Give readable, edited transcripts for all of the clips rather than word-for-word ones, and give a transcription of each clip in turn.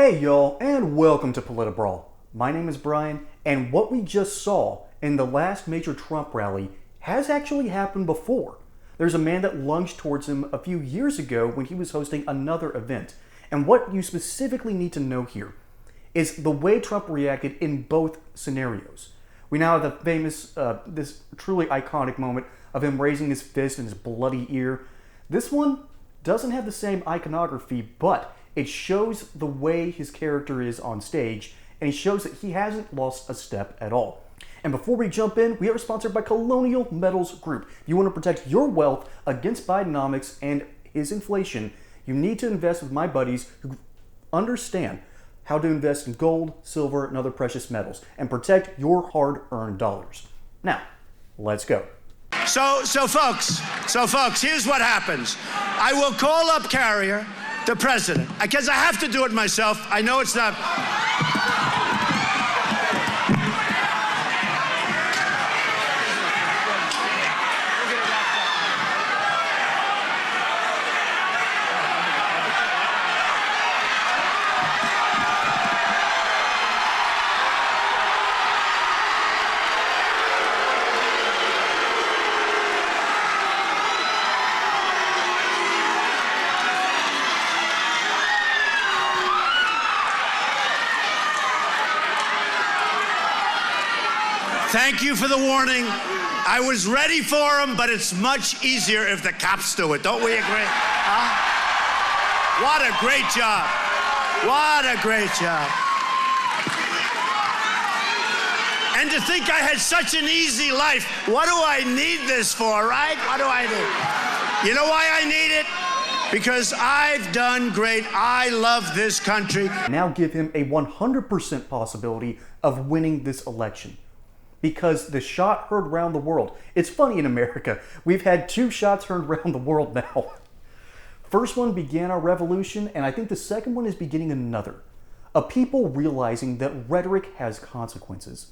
Hey y'all, and welcome to Politabrawl. My name is Brian, and what we just saw in the last major Trump rally has actually happened before. There's a man that lunged towards him a few years ago when he was hosting another event. And what you specifically need to know here is the way Trump reacted in both scenarios. We now have the famous, this truly iconic moment of him raising his fist in his bloody ear. This one doesn't have the same iconography, but it shows the way his character is on stage, and he shows that he hasn't lost a step at all. And before we jump in, we are sponsored by Colonial Metals Group. If you want to protect your wealth against Bidenomics and his inflation, you need to invest with my buddies who understand how to invest in gold, silver, and other precious metals, and protect your hard-earned dollars. Now, let's go. So folks, here's what happens. I will call up Carrier, the president, because I have to do it myself. I know it's not. Thank you for the warning. I was ready for him, but it's much easier if the cops do it. Don't we agree? Huh? What a great job. What a great job. And to think I had such an easy life. What do I need this for, right? What do I need? You know why I need it? Because I've done great. I love this country. Now give him a 100% possibility of winning this election. Because the shot heard round the world. It's funny in America. We've had two shots heard round the world now. First one began our revolution, and I think the second one is beginning another. A people realizing that rhetoric has consequences.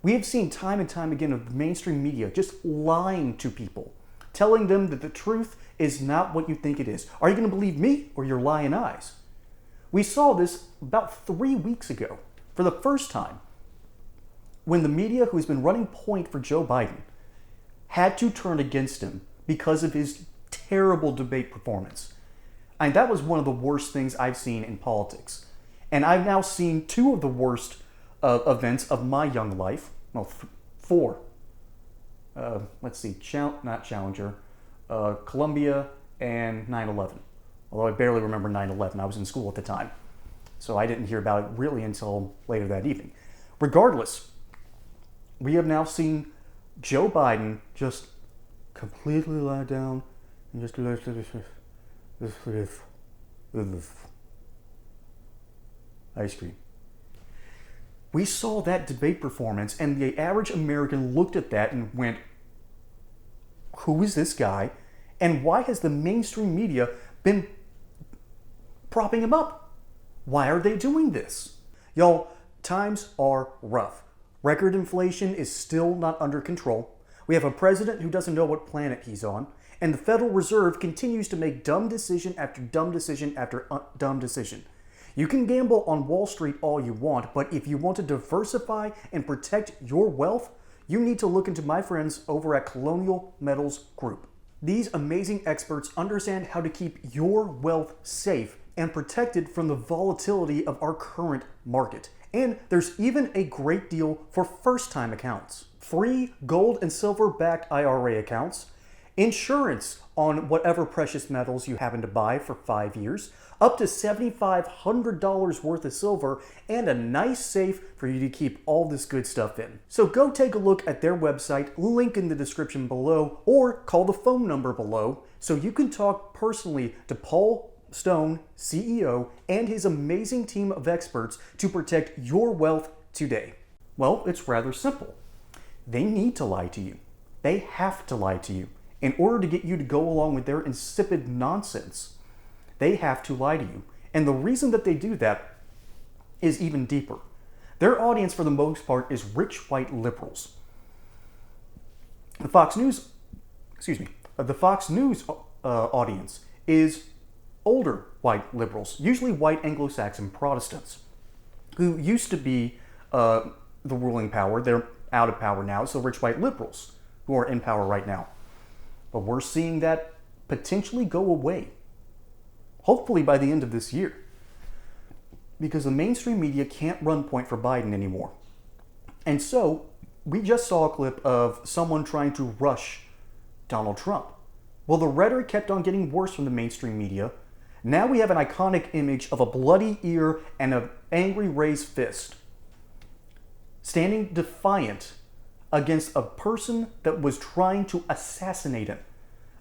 We have seen time and time again of mainstream media just lying to people, telling them that the truth is not what you think it is. Are you going to believe me or your lying eyes? We saw this about 3 weeks ago for the first time, when the media, who has been running point for Joe Biden, had to turn against him because of his terrible debate performance. And that was one of the worst things I've seen in politics. And I've now seen two of the worst events of my young life. Well, four. Let's see, not Challenger, Columbia, and 9/11. Although I barely remember 9/11. I was in school at the time. So I didn't hear about it really until later that evening. Regardless, we have now seen Joe Biden just completely lie down and just ice cream. We saw that debate performance, and the average American looked at that and went, who is this guy? And why has the mainstream media been propping him up? Why are they doing this? Y'all, times are rough. Record inflation is still not under control. We have a president who doesn't know what planet he's on, and the Federal Reserve continues to make dumb decision after dumb decision after dumb decision. You can gamble on Wall Street all you want, but if you want to diversify and protect your wealth, you need to look into my friends over at Colonial Metals Group. These amazing experts understand how to keep your wealth safe and protected from the volatility of our current market. And there's even a great deal for first-time accounts. Free gold and silver-backed IRA accounts, insurance on whatever precious metals you happen to buy for 5 years, up to $7,500 worth of silver, and a nice safe for you to keep all this good stuff in. So go take a look at their website, link in the description below, or call the phone number below so you can talk personally to Paul Stone, CEO, and his amazing team of experts to protect your wealth today. Well, it's rather simple. They need to lie to you. They have to lie to you in order to get you to go along with their insipid nonsense. They have to lie to you. And the reason that they do that is even deeper. Their audience, for the most part, is rich white liberals. The Fox News audience is older white liberals, usually white Anglo-Saxon Protestants, who used to be the ruling power. They're out of power now, so rich white liberals who are in power right now. But we're seeing that potentially go away, hopefully by the end of this year, because the mainstream media can't run point for Biden anymore. And so we just saw a clip of someone trying to rush Donald Trump. Well, the rhetoric kept on getting worse from the mainstream media. Now we have an iconic image of a bloody ear and an angry raised fist, standing defiant against a person that was trying to assassinate him.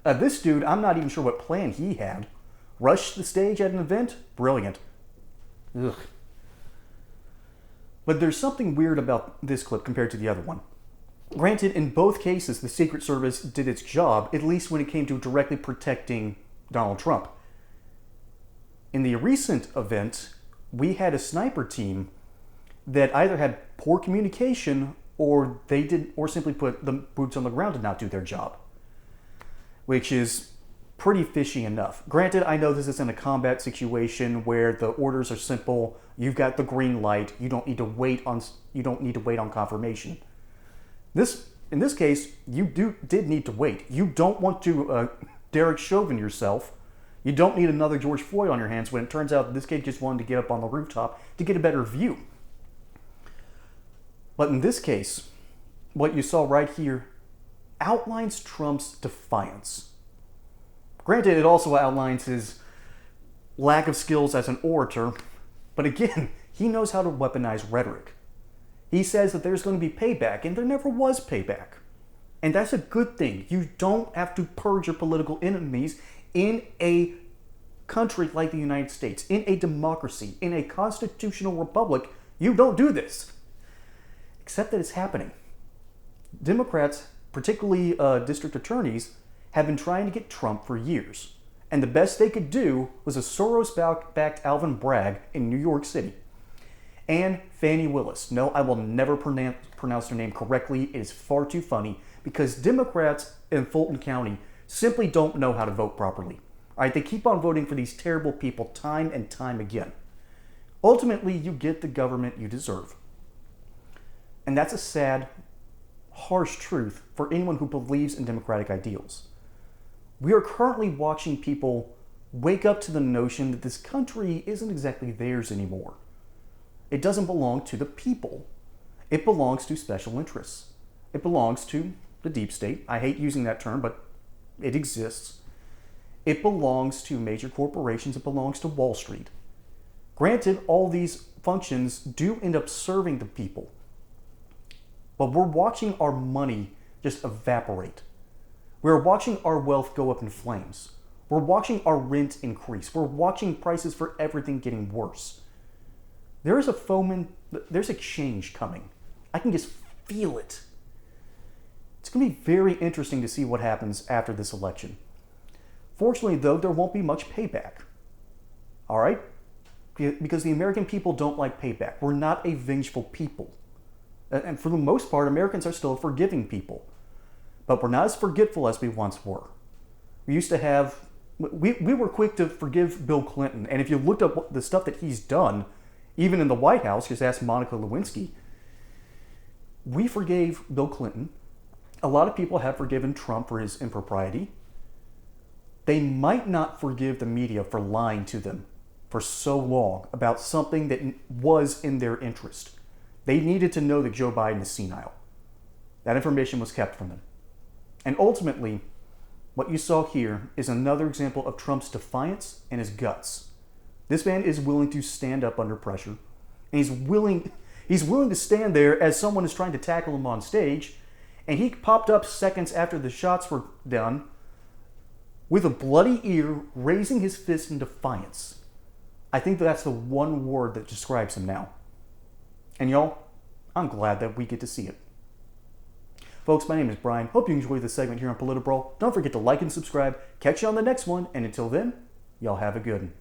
This dude, I'm not even sure what plan he had. Rushed the stage at an event? Brilliant. Ugh. But there's something weird about this clip compared to the other one. Granted, in both cases, the Secret Service did its job, at least when it came to directly protecting Donald Trump. In the recent event, we had a sniper team that either had poor communication or simply put, the boots on the ground did not do their job, which is pretty fishy enough. Granted, I know this isn't a combat situation where the orders are simple. You've got the green light. You don't need to wait on confirmation. In this case, you did need to wait. You don't want to Derek Chauvin yourself. You don't need another George Floyd on your hands when it turns out this kid just wanted to get up on the rooftop to get a better view. But in this case, what you saw right here outlines Trump's defiance. Granted, it also outlines his lack of skills as an orator, but again, he knows how to weaponize rhetoric. He says that there's going to be payback, and there never was payback. And that's a good thing. You don't have to purge your political enemies in a country like the United States, in a democracy, in a constitutional republic. You don't do this. Except that it's happening. Democrats, particularly district attorneys, have been trying to get Trump for years. And the best they could do was a Soros-backed Alvin Bragg in New York City. And Fani Willis. No, I will never pronounce her name correctly. It is far too funny because Democrats in Fulton County simply don't know how to vote properly. All right, they keep on voting for these terrible people time and time again. Ultimately, you get the government you deserve. And that's a sad, harsh truth for anyone who believes in democratic ideals. We are currently watching people wake up to the notion that this country isn't exactly theirs anymore. It doesn't belong to the people. It belongs to special interests. It belongs to the deep state. I hate using that term, but it exists. It belongs to major corporations. It belongs to Wall Street. Granted, all these functions do end up serving the people. But we're watching our money just evaporate. We're watching our wealth go up in flames. We're watching our rent increase. We're watching prices for everything getting worse. There's a change coming. I can just feel it. It's going to be very interesting to see what happens after this election. Fortunately, though, there won't be much payback. All right? Because the American people don't like payback. We're not a vengeful people. And for the most part, Americans are still forgiving people. But we're not as forgetful as we once were. We used to have... We were quick to forgive Bill Clinton. And if you looked up the stuff that he's done, even in the White House, just ask Monica Lewinsky, we forgave Bill Clinton. A lot of people have forgiven Trump for his impropriety. They might not forgive the media for lying to them for so long about something that was in their interest. They needed to know that Joe Biden is senile. That information was kept from them. And ultimately, what you saw here is another example of Trump's defiance and his guts. This man is willing to stand up under pressure, and he's willing to stand there as someone is trying to tackle him on stage, and he popped up seconds after the shots were done with a bloody ear, raising his fist in defiance. I think that's the one word that describes him now. And y'all, I'm glad that we get to see it. Folks, my name is Brian. Hope you enjoyed this segment here on Politibrawl. Don't forget to like and subscribe. Catch you on the next one, and until then, y'all have a good one.